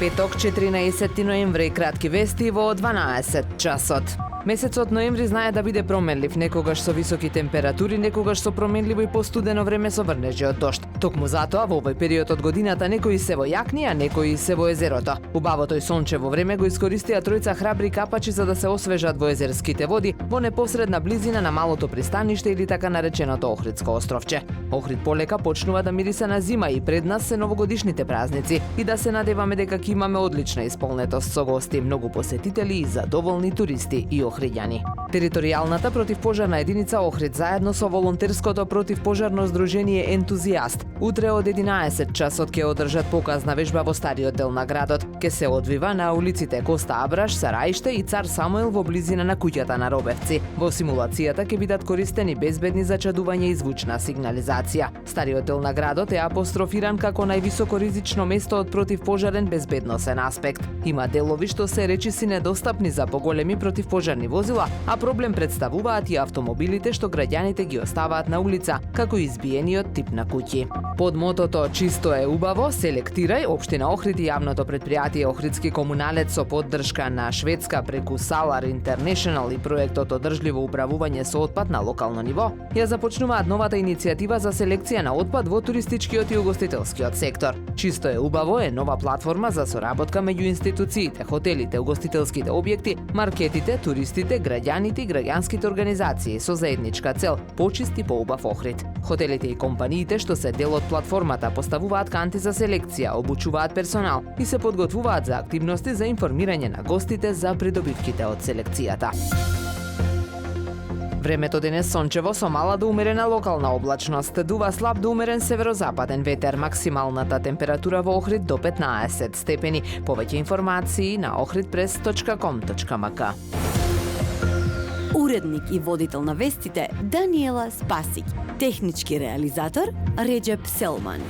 Петок, 14 ноември, кратки вести во 12 часот. Месецот ноември знае да биде променлив, некогаш со високи температури, некогаш со променливо и постудено време со врнежи од дожд. Токму затоа во овој период од годината некои се во јакни, а некои се во езерото. Убавото и сончево време го искористија тројца храбри капачи за да се освежат во езерските води во непосредна близина на малото пристаниште или така нареченото Охридско островче. Охрид полека почнува да мирисе на зима и пред нас се новогодишните празници и да се надеваме дека ќе имаме одлична исполнетост со гости, многу посетители и задоволни туристи и охриѓани. Територијалната противпожарна единица Охрид заедно со волонтерското противпожарно здружение Ентузијаст утре од 11 часот ќе одржат показна вежба во стариот дел на градот. Ке се одвива на улиците Коста Абраш, Сараиште и Цар Самуил во близина на куќата на Робевци. Во симулацијата ќе бидат користени безбедни зачадување и звучна сигнализација. Стариот дел на градот е апострофиран како највисоко ризично место од противпожарен безбедносен аспект. Има делови што се речиси недостапни за поголеми противпожарни возила, а проблем представуваат и автомобилите што граѓаните ги оставаат на улица, како избиениот тип на куќи. Под мотото "Чисто е убаво, селектирај", општина Охрид и јавното претпријатие Охридски комуналец со поддршка на Шведска преку Salar International и проектот Одржливо управување со отпад на локално ниво, ја започнуваат новата иницијатива за селекција на отпад во туристичкиот и угостителскиот сектор. "Чисто е убаво" е нова платформа за соработка меѓу институциите, хотелите, угостителските објекти, маркетите, туристите, граѓаните и граѓанските организации со заедничка цел почист и поубав Охрид. Хотелите и компаниите што се дел од платформата поставуваат канти за селекција, обучуваат персонал и се подготвуваат за активности за информирање на гостите за придобивките од селекцијата. Времето денес сончево со мала до умерена локална облачност. Дува слаб до умерен северозападен ветер. Максималната температура во Охрид до 15 степени. Повеќе информации на ohridpress.com.mk. Уредник и водител на вестите Даниела Спасик. Технички реализатор Реджеп Селман.